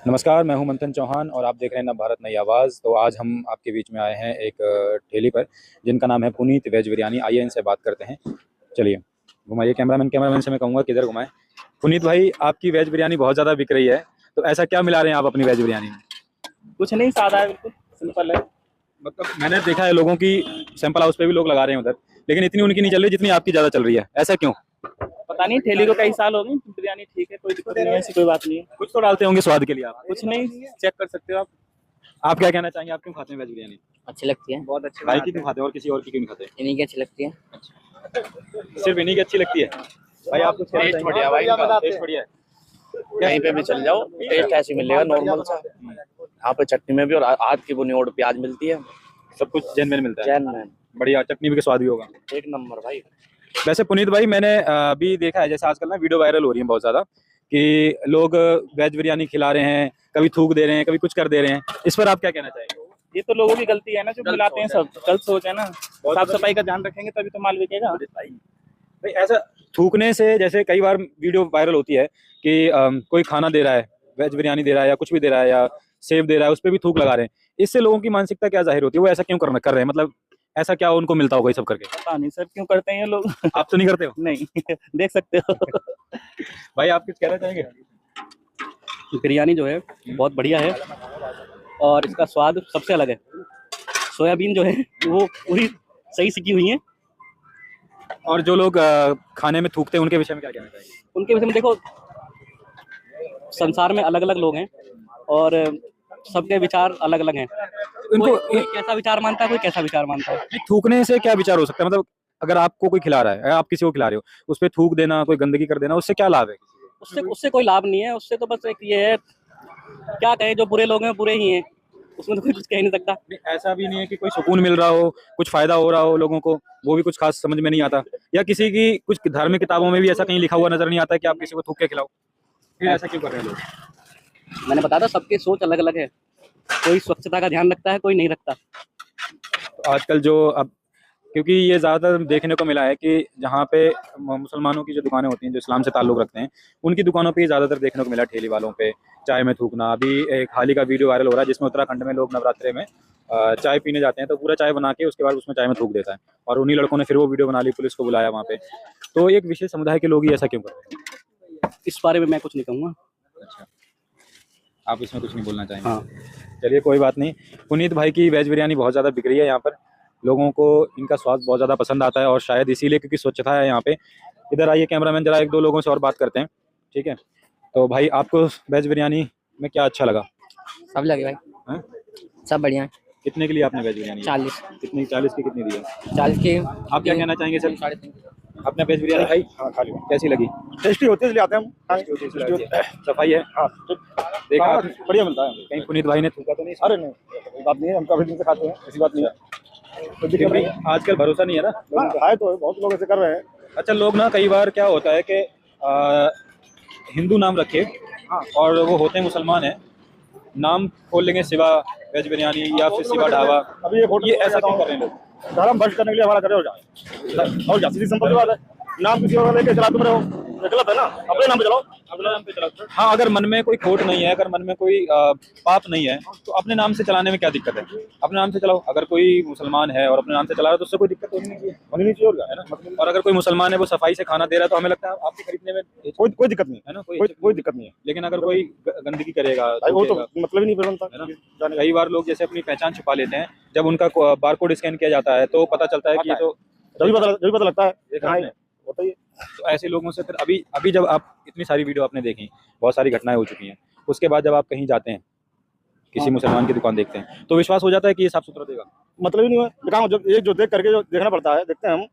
नमस्कार, मैं हूं मंथन चौहान और आप देख रहे हैं नवभारत नई आवाज़। तो आज हम आपके बीच में आए हैं एक ठेली पर जिनका नाम है पुनीत वेज बिरयानी। आइए इनसे बात करते हैं। चलिए घुमाइए कैमरामैन से मैं कहूँगा किधर घुमाएं। पुनीत भाई, आपकी वेज बिरयानी बहुत ज़्यादा बिक रही है, तो ऐसा क्या मिला रहे हैं आप अपनी वेज बिरयानी में? कुछ नहीं, सादा है, बिल्कुल सिंपल है। मतलब मैंने देखा है लोगों की सैंपल हाउस पे भी लोग लगा रहे हैं उधर, लेकिन इतनी उनकी नहीं चल रही जितनी आपकी ज़्यादा चल रही है। ऐसा क्यों? पता नहीं, ठेली को कई साल हो गए। बिरयानी ठीक है, कोई दिक्कत नहीं है, ऐसी कोई बात नहीं है। कुछ तो डालते होंगे स्वाद के लिए आप। कुछ नहीं, चेक कर सकते हो आप। आप क्या कहना चाहेंगे, आप क्यों खाते हैं वेज बिरयानी? अच्छी लगती है। बहुत अच्छे भाई की क्यों खाते हैं और किसी और की क्यों नहीं खाते? इन्हीं की अच्छी लगती है। सिर्फ इन्हीं की अच्छी लगती है? भाई आपको टेस्ट बढ़िया भाई इनका। टेस्ट बढ़िया है। कहीं पे भी चल जाओ, टेस्ट ऐसे मिलेगा नॉर्मल सा। यहाँ पे चटनी में भी और हाथ की बुनी और प्याज मिलती है। सब कुछ जेन्युइन मिलता है। चैन मैन बढ़िया, चटनी भी स्वाद भी होगा। एक नंबर भाई। वैसे पुनीत भाई, मैंने अभी देखा है जैसे आजकल ना वीडियो वायरल हो रही है बहुत ज्यादा कि लोग वेज बिरयानी खिला रहे हैं, कभी थूक दे रहे हैं, कभी कुछ कर दे रहे हैं। इस पर आप क्या कहना चाहेंगे? ये तो लोगों की गलती है ना, जो मिलाते हैं सब गलत सोच है ना। साफ सफाई का ध्यान रखेंगे तभी तो माल बिकेगा भाई ऐसा थूकने से, जैसे कई बार वीडियो वायरल होती है कि कोई खाना दे रहा है, वेज बिरयानी दे रहा है या कुछ भी दे रहा है या सेव दे रहा है, उस पर भी थूक लगा रहे हैं। इससे लोगों की मानसिकता क्या जाहिर होती है? वो ऐसा क्यों कर रहे हैं? मतलब ऐसा क्या उनको मिलता होगा ये सब करके? पता नहीं सर क्यों करते हैं ये लोग। आप तो नहीं करते हो? नहीं देख सकते हो। भाई आप कुछ कहना चाहेंगे? बिरयानी जो है बहुत बढ़िया है और इसका स्वाद सबसे अलग है। सोयाबीन जो है वो पूरी सही सिकी हुई है। और जो लोग खाने में थूकते हैं उनके विषय में क्या कहना चाहिए? उनके विषय में देखो, संसार में अलग अलग लोग हैं और सबके विचार अलग अलग हैं। इनको कोई कैसा विचार मानता है, कोई कैसा विचार मानता है। थूकने से क्या विचार हो सकता है? मतलब अगर आपको कोई खिला रहा है, आप किसी को खिला रहे हो, उस पर थूक देना, कोई गंदगी कर देना, उससे क्या लाभ है? उससे उससे कोई लाभ नहीं है। उससे तो बस एक ये है, क्या कहें, जो बुरे लोग हैं बुरे ही हैं, उसमें तो कोई कुछ कह नहीं सकता। ऐसा भी नहीं है कि कोई सुकून मिल रहा हो, कुछ फायदा हो रहा हो लोगों को, वो भी कुछ खास समझ में नहीं आता। या किसी की कुछ धार्मिक किताबों में भी ऐसा कहीं लिखा हुआ नजर नहीं आता कि आप किसी को थूक के खिलाओ। फिर ऐसा क्यों कर रहे हैं लोग? मैंने बताया था, सबकी सोच अलग अलग है। कोई स्वच्छता का ध्यान रखता है, कोई नहीं रखता। तो आजकल जो अब, क्योंकि ये ज़्यादातर देखने को मिला है कि जहाँ पे मुसलमानों की जो दुकानें होती हैं, जो इस्लाम से ताल्लुक़ रखते हैं, उनकी दुकानों पे ज़्यादातर देखने को मिला है ठेली वालों पे चाय में थूकना। अभी एक हाल ही का वीडियो वायरल हो रहा है जिसमें उत्तराखंड में लोग नवरात्रे में चाय पीने जाते हैं, तो पूरा चाय बना के उसके बाद उसमें चाय में थूक देता है। और उन्हीं लड़कों ने फिर वो वीडियो बना ली, पुलिस को बुलाया वहाँ पे। तो एक विशेष समुदाय के लोग ही ऐसा क्यों कर रहे हैं? इस बारे में मैं कुछ नहीं कहूँगा। अच्छा, आप इसमें कुछ नहीं बोलना चाहेंगे? हाँ, चलिए कोई बात नहीं। पुनीत भाई की वेज बिरयानी बहुत ज़्यादा बिक रही है यहाँ पर, लोगों को इनका स्वाद बहुत ज़्यादा पसंद आता है और शायद इसीलिए क्योंकि स्वच्छता है यहाँ पे। इधर आइए कैमरामैन, जरा एक दो लोगों से और बात करते हैं, ठीक है? तो भाई आपको वेज बिरयानी में क्या अच्छा लगा? सब लगे भाई। हैं? सब बढ़िया है। कितने के लिए आपने वेज बिरयानी? 40। कितनी? 40 की कितनी दी है? 40 के। आप क्या कहना चाहेंगे सर? 3.5। आपने वेज बिरयानी खाई? हाँ खा लिया। कैसी लगी? टेस्टी होती है इसलिए आते हैं हम। सफाई है? हाँ देखा हाँ, आपने? बढ़िया मिलता है। कहीं पुनीत भाई ने थूका तो नहीं? अरे नहीं, कोई बात नहीं है, हम काफी दिन से खाते हैं, ऐसी बात नहीं है। कोई दिक्कत क्योंकि नहीं है। आजकल भरोसा नहीं है ना लोगों हाँ, का। खाए तो बहुत लोग ऐसे कर रहे हैं। अच्छा, लोग ना कई बार क्या होता है कि हिंदू नाम रखे और वो होते हैं मुसलमान हैं, नाम खोल लेंगे शिवा वेज बिरयानी या फिर शिवा ढाबा। अभी ये फोटो ये ऐसा क्यों कर रहे हैं लोग? धर्म भ्रष्ट करने के लिए हमारा करे हो जाए और क्या, सीधी सिंपल सी बात है। नाम किसी और लेके चला तुम रहे हो, ये गलत है ना। अपने नाम पे चलाओ, अपने नाम पे चलाओ। हाँ, अगर मन में कोई खोट नहीं है, अगर मन में कोई पाप नहीं है, तो अपने नाम से चलाने में क्या दिक्कत है? अपने नाम से चलाओ। अगर कोई मुसलमान है और अपने नाम से चला रहा है तो उससे कोई दिक्कत होनी नहीं चाहिए। होनी नहीं चाहिए और क्या है ना। मतलब और अगर कोई मुसलमान है वो सफाई से खाना दे रहा है तो हमें लगता है आपके खरीदने में कोई दिक्कत नहीं है ना, कोई दिक्कत नहीं है। लेकिन अगर कोई गंदगी करेगा, भाई वो तो थूकेगा, मतलब ही नहीं बनता है ना। जाने का। कई बार लोग जैसे अपनी पहचान छुपा लेते हैं, जब उनका बारकोड स्कैन किया जाता है तो पता चलता है कि ये तो जब भी पता लगता है। देखा हाँ, आपने? होता ही है। तो ऐसे लोगों से फिर अभी जब आप इतनी सारी वीडियो आपने देखी, बहुत सारी घटनाएं हो चुकी हैं, उसके बाद जब आप कहीं जाते हैं, किसी मुसलमान की दुकान देखते हैं, तो विश्वास हो जाता है कि ये साफ सुथरा देगा? मतलब ही नहीं है। दिखाओ, जब ये जो देख करके जो देखना पड़ता है, देखते हैं हम,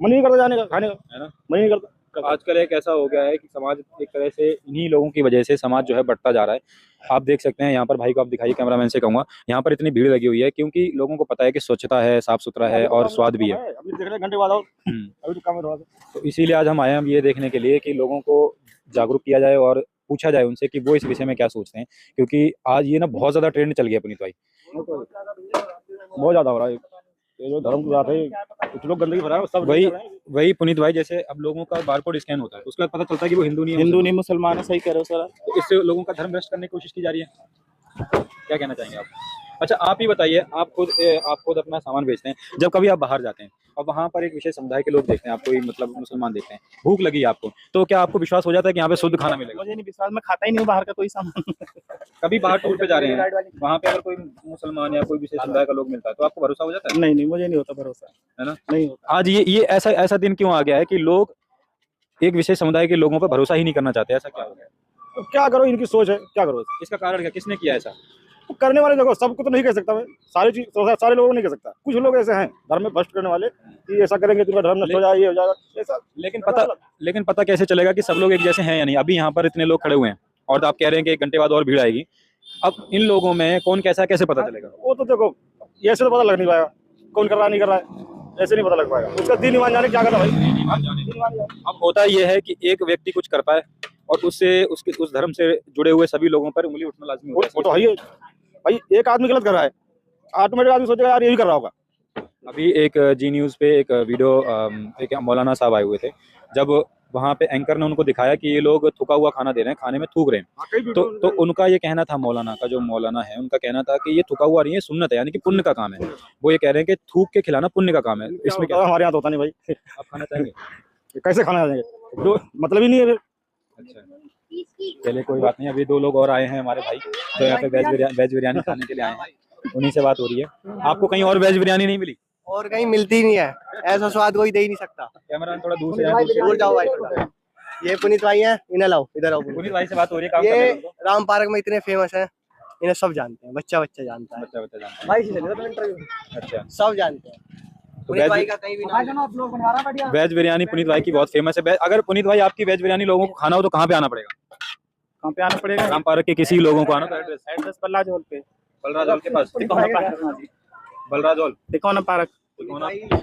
मन ही नहीं करता जाने का, खाने का है ना। मन ही नहीं करता। आजकल एक ऐसा हो गया है कि समाज एक तरह से, इन्हीं लोगों की वजह से समाज जो है बढ़ता जा रहा है। आप देख सकते हैं यहाँ पर, भाई को आप दिखाइए, कैमरामैन से कहूँगा, यहाँ पर इतनी भीड़ लगी हुई है क्योंकि लोगों को पता है कि स्वच्छता है, साफ सुथरा है और स्वाद भी है। अभी देख रहे घंटे बाद आओ, अभी तो काम है थोड़ा सा। तो इसीलिए आज हम आए हैं, हम ये देखने के लिए कि लोगों को जागरूक किया जाए और पूछा जाए उनसे कि वो इस विषय में क्या सोचते हैं, क्योंकि आज ये ना बहुत ज़्यादा ट्रेंड चल गया पुनीत भाई। बहुत ज्यादा हो रहा है। ये जो धर्म की बात है, कुछ लोग गंदगी फैला रहे हैं, सब वही कर रहे हैं। वही पुनीत भाई, जैसे अब लोगों का बारकोड स्कैन होता है, उसके बाद पता चलता है कि वो हिंदू नहीं है, हिंदू नहीं मुसलमान है, सही कह रहे हो सर। तो इससे लोगों का धर्म भ्रष्ट करने की कोशिश की जा रही है। क्या कहना चाहेंगे आप? अच्छा, आप ही बताइए, आप खुद अपना सामान बेचते हैं, जब कभी आप बाहर जाते हैं और वहाँ पर एक विशेष समुदाय के लोग देखते हैं आपको, मतलब मुसलमान देखते हैं, भूख लगी है आपको, तो क्या आपको विश्वास हो जाता है कि यहाँ पे शुद्ध खाना मिलेगा? मुझे नहीं विश्वास, मैं खाता ही नहीं हूँ बाहर का कोई सामान। कभी बाहर टूर पे जा रहे हैं, वहाँ पे अगर कोई मुसलमान या कोई विशेष समुदाय का लोग मिलता है तो आपको भरोसा हो जाता है? नहीं नहीं, मुझे नहीं होता भरोसा, है ना? नहीं होता। आज ये ऐसा ऐसा दिन क्यों आ गया है कि लोग एक विशेष समुदाय के लोगों पर भरोसा ही नहीं करना चाहते? ऐसा क्या हो गया? तो क्या करो, इनकी सोच है, क्या करो। इसका कारण क्या, किसने किया ऐसा? तो करने वाले देखो, सबको तो नहीं कह सकता मैं, सारे लोगों को नहीं कह सकता। कुछ लोग ऐसे हैं धर्म में भ्रष्ट करने वाले कि ऐसा करेंगे तो धर्म नष्ट हो जाएगा, ये हो जाएगा, ऐसा। लेकिन पता कैसे चलेगा कि सब लोग एक जैसे हैं या नहीं? अभी यहाँ पर इतने लोग खड़े हुए हैं और आप कह रहे हैं कि 1 घंटे बाद और भीड़ आएगी, अब इन लोगों में कौन कैसा है, कैसे पता चलेगा? वो तो देखो, ऐसे तो पता लग नहीं पाएगा कौन कर रहा नहीं कर रहा है, ऐसे नहीं पता लग पाएगा। उसका दीन ईमान जाने क्या कर रहा भाई। अब होता यह है कि एक व्यक्ति कुछ करता है और उससे उस धर्म से जुड़े हुए सभी लोगों पर उंगली उठना लाजमी होता है। वो तो है भाई, एक आदमी गलत कर रहा है, ऑटोमेटिक आदमी सोचेगा यार यही कर रहा होगा। अभी एक जी न्यूज़ पे एक वीडियो, एक मौलाना साहब आए हुए थे, जब वहाँ पे एंकर ने उनको दिखाया कि ये लोग थूका हुआ खाना दे रहे हैं, खाने में थूक रहे हैं, तो उनका ये कहना था, मौलाना का जो मौलाना है उनका कहना था कि ये थूका हुआ नहीं है, सुन्नत है, यानी कि पुण्य का काम है। वो ये कह रहे हैं कि थूक के खिलाना पुण्य का काम है। इसमें क्या हमारे यहाँ तो होता नहीं भाई, आप खाना चाहेंगे? कैसे खाना जाएंगे, जो मतलब ही नहीं है। अच्छा, चलिए कोई बात नहीं। अभी 2 लोग और आए हैं हमारे भाई, तो यहाँ पे वेज बिरयानी खाने के लिए आए हैं, उन्हीं से बात हो रही है। आपको कहीं और वेज बिरयानी नहीं मिली? और कहीं मिलती नहीं है, ऐसा स्वाद कोई दे ही नहीं सकता। कैमरा थोड़ा दूर से जाए, दूर जाओ भाई। ये पुनीत भाई हैं, इन्हें लाओ, इधर आओ। पुनीत भाई से बात हो रही है, काम कर ये रहे हैं उनको? राम पार्क में इतने फेमस हैं, इन्हें सब जानते हैं, बच्चा बच्चा जानता है। बच्चा जानता है। भाई से चलो तो इंटरव्यू, अच्छा, सब जानते हैं। तो पुनीत भाई का कहीं भी नाम वेज बिरयानी पुनीत भाई की बहुत फेमस है। अगर पुनीत भाई आपकी वेज बिरयानी लोगों को खाना हो तो कहाँ पे आना पड़ेगा? कहाँ पे आना पड़ेगा? राम पार्क के किसी लोगों को आना तो एड्रेस बल्लाज हॉल पे, बलराज हॉल के पास, तिकोना पार्क, बलराज हॉल, तिकोना पार्क,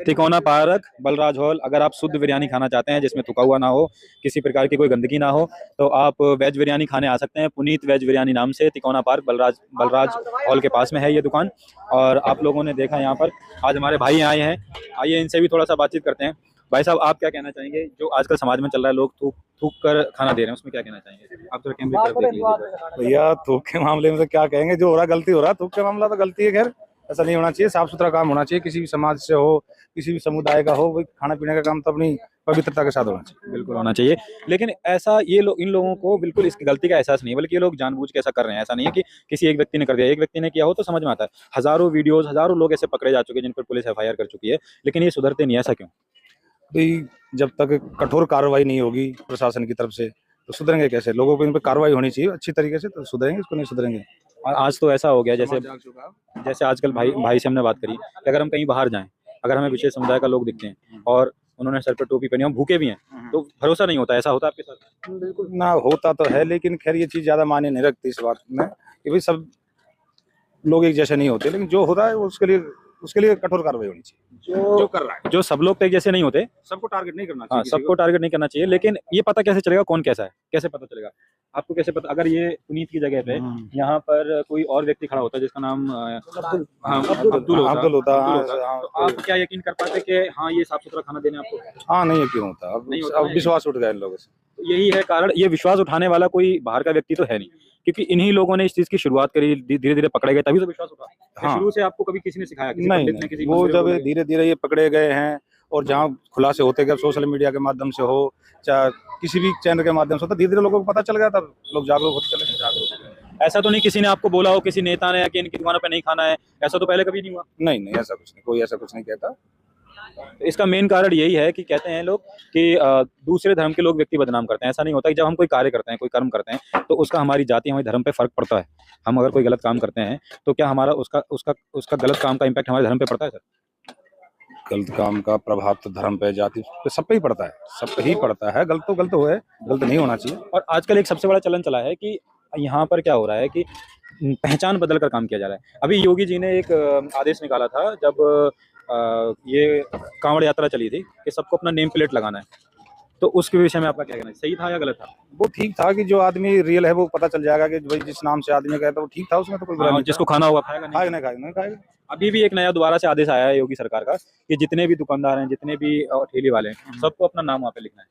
तिकोना पार्क, बलराज हॉल। अगर आप शुद्ध बिरयानी खाना चाहते हैं जिसमें थुका हुआ ना हो, किसी प्रकार की कोई गंदगी ना हो, तो आप वेज बिरयानी खाने आ सकते हैं। पुनीत वेज बिरयानी नाम से, तिकोना पार्क, बलराज हॉल के पास में है ये दुकान। और आप लोगों ने देखा यहाँ पर आज हमारे भाई आए हैं, आइए इनसे भी थोड़ा सा बातचीत करते हैं। भाई साहब, आप क्या कहना चाहेंगे, जो आजकल समाज में चल रहा है, लोग थूक कर खाना दे रहे हैं, उसमें क्या कहना चाहेंगे? आप थोड़ा कैमरे की तरफ देख लीजिए। भैया थूक के मामले में तो क्या कहेंगे, जो हो रहा गलती हो रहा है, थूक के मामला तो गलती है। खैर ऐसा नहीं होना चाहिए, साफ सुथरा काम होना चाहिए, किसी भी समाज से हो, किसी भी समुदाय का हो, वही खाना पीने का काम तो अपनी पवित्रता के साथ होना चाहिए। बिल्कुल होना चाहिए, लेकिन ऐसा इन लोगों को बिल्कुल इसकी गलती का एहसास नहीं है, बल्कि ये लोग जानबूझ के ऐसा कर रहे हैं। ऐसा नहीं है कि किसी एक व्यक्ति ने कर दिया, एक व्यक्ति ने किया हो तो समझ में आता है। हजारों वीडियोस, हजारों लोग ऐसे पकड़े जा चुके हैं जिन पर पुलिस FIR कर चुकी है, लेकिन ये सुधरते नहीं है। ऐसा क्यों? भाई जब तक कठोर कार्रवाई नहीं होगी प्रशासन की तरफ से तो सुधरेंगे कैसे? लोगों को इन पर कार्रवाई होनी चाहिए अच्छी तरीके से, तो सुधरेंगे, इसको नहीं सुधरेंगे। और आज तो ऐसा हो गया जैसे आजकल भाई से हमने बात करी कि अगर हम कहीं बाहर जाएं, अगर हमें विशेष समुदाय का लोग दिखते हैं और उन्होंने सर पर टोपी पहनी, हम भूखे भी हैं, तो भरोसा नहीं होता। ऐसा होता है आपके साथ? बिल्कुल ना, होता तो है, लेकिन खैर ये चीज़ ज़्यादा मायने नहीं रखती इस बात में कि भाई सब लोग एक जैसे नहीं होते, लेकिन जो होता है उसके लिए कठोर कार्रवाई होनी चाहिए। जो कर रहा है, जो सब लोग तो एक जैसे नहीं होते, सबको टारगेट नहीं करना हाँ, चाहिए। सबको टारगेट नहीं करना चाहिए, लेकिन ये पता कैसे चलेगा कौन कैसा है? कैसे पता चलेगा? आपको कैसे पता? अगर ये पुनीत की जगह पे यहाँ पर कोई और व्यक्ति खड़ा होता है जिसका नाम अब्दुल होता, तो आप क्या यकीन कर पाते कि हाँ ये साफ सुथरा खाना देने आपको? हाँ नहीं, ये क्यों होता? अब विश्वास उठ गया इन लोगों से। यही है कारण, ये विश्वास उठाने वाला कोई बाहर का व्यक्ति तो है नहीं, क्योंकि इन्हीं लोगों ने इस चीज की शुरुआत करी, धीरे धीरे पकड़े गए, तभी तो विश्वास उठा। हाँ। शुरू से आपको कभी किसी ने सिखाया? किसी नहीं, पंडित ने, किसी वो मंदिर जब में? धीरे धीरे ये पकड़े गए हैं और जहाँ खुलासे होते गए, सोशल मीडिया के माध्यम से हो, चाहे किसी भी चैनल के माध्यम से हो, तो धीरे धीरे लोगों को पता चल गया, तब लोग जागरूक होते चले गए। ऐसा तो नहीं किसी ने आपको बोला हो, किसी नेता ने, कि इनकी दुकानों पे नहीं खाना है? ऐसा तो पहले कभी नहीं हुआ? नहीं, ऐसा कुछ नहीं, कोई ऐसा कुछ नहीं कहता। इसका मेन कारण यही है कि कहते हैं लोग कि दूसरे धर्म के लोग व्यक्ति बदनाम करते हैं। ऐसा नहीं होता कि जब हम कोई कार्य करते हैं, कोई कर्म करते हैं, तो उसका हमारी जाति, हमारे धर्म पे फर्क पड़ता है। हम अगर कोई गलत काम करते हैं तो क्या हमारा उसका गलत काम का इम्पैक्ट हमारे धर्म पे पड़ता है सर? गलत काम का प्रभाव तो धर्म पे, जाति पे, सब पे ही पड़ता है, सब पे ही पड़ता है। गलत तो गलत हो है, गलत नहीं होना चाहिए। और आजकल एक सबसे बड़ा चलन चला है कि यहाँ पर क्या हो रहा है कि पहचान बदल कर काम किया जा रहा है। अभी योगी जी ने एक आदेश निकाला था, जब ये कांवड़ यात्रा चली थी, कि सबको अपना नेम प्लेट लगाना है। तो उसके विषय में आपका क्या कहना है, सही था या गलत था? वो ठीक था कि जो आदमी रियल है वो पता चल जाएगा कि भाई जिस नाम से आदमी कहता है वो ठीक था, उसमें तो कोई बुरा हाँ, नहीं जिसको खाना होगा खाएगा, नहीं खाएगा नहीं खाएगा नहीं खाएगा। अभी भी एक नया दोबारा से आदेश आया है योगी सरकार का कि जितने भी दुकानदार हैं, जितने भी ठेली वाले हैं, सबको अपना नाम वहाँ पे लिखना है।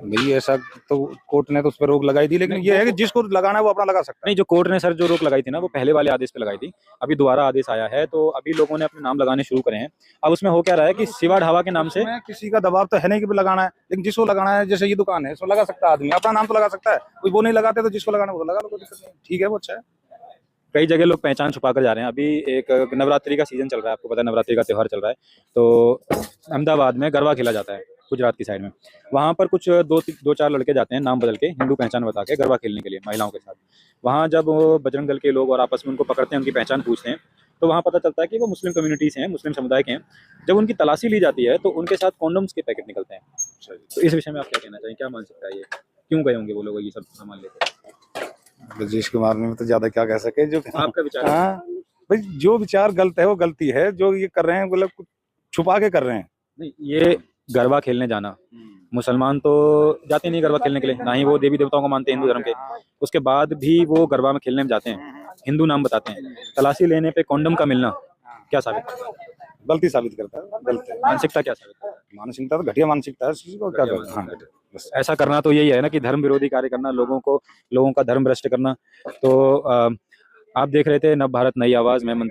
भाई ऐसा तो कोर्ट ने तो उस पर रोक लगाई थी, लेकिन ये है कि जिसको लगाना है वो अपना लगा सकता है। नहीं, जो कोर्ट ने सर जो रोक लगाई थी ना, वो पहले वाले आदेश पे लगाई थी। अभी दोबारा आदेश आया है, तो अभी लोगों ने अपने नाम लगाने शुरू करे हैं। अब उसमें हो क्या रहा है कि शिवा ढाबा के नाम से उसमें किसी का दबाव तो है नहीं कि लगाना है, लेकिन जिसको लगाना है, जैसे ये दुकान है इसको लगा सकता है आदमी, अपना नाम तो लगा सकता है। कोई वो नहीं लगाते तो जिसको लगाना है वो लगा लो, कोई दिक्कत नहीं, ठीक है वो अच्छा है। कई जगह लोग पहचान छुपा कर जा रहे हैं। अभी एक नवरात्रि का सीजन चल रहा है, आपको पता है नवरात्रि का त्यौहार चल रहा है, तो अहमदाबाद में गरबा खेला जाता है, गुजरात की साइड में। वहाँ पर कुछ दो चार लड़के जाते हैं नाम बदल के, हिंदू पहचान बता के गरबा खेलने के लिए महिलाओं के साथ। वहाँ जब वो बजरंग दल के लोग और आपस में उनको पकड़ते हैं, उनकी पहचान पूछते हैं, तो वहाँ पता चलता है कि वो मुस्लिम कम्युनिटी से हैं, मुस्लिम समुदाय के हैं। जब उनकी तलाशी ली जाती है तो उनके साथ कॉन्डोम्स के पैकेट निकलते हैं। तो इस विषय में आप क्या कहना चाहिए, क्या मान सकता है ये, क्यों गए होंगे वो लोग ये सब सामान लेकर? ब्रजेश कुमार ने तो ज्यादा क्या कह सके, जो आपका विचार है? हाँ भाई, जो विचार गलत है वो गलती है, जो ये कर रहे हैं मतलब कुछ छुपा के कर रहे हैं। नहीं, ये गरबा खेलने जाना, मुसलमान तो जाते नहीं गरबा खेलने के लिए, ना ही वो देवी देवताओं को मानते हैं हिंदू धर्म के। उसके बाद भी वो गरबा में खेलने में जाते हैं, हिंदू नाम बताते हैं। तलाशी लेने पे कॉन्डम का मिलना क्या साबित करता है? गलती साबित करता है, गलत है। मानसिकता क्या साबित करता है? मानसिकता तो घटिया मानसिकता है, किसी को क्या घटिया करना। हाँ घटिया, बस। ऐसा करना तो यही है ना कि धर्म विरोधी कार्य करना, लोगों का धर्म भ्रष्ट करना। तो आप देख रहे थे नव भारत नई आवाज में मंथन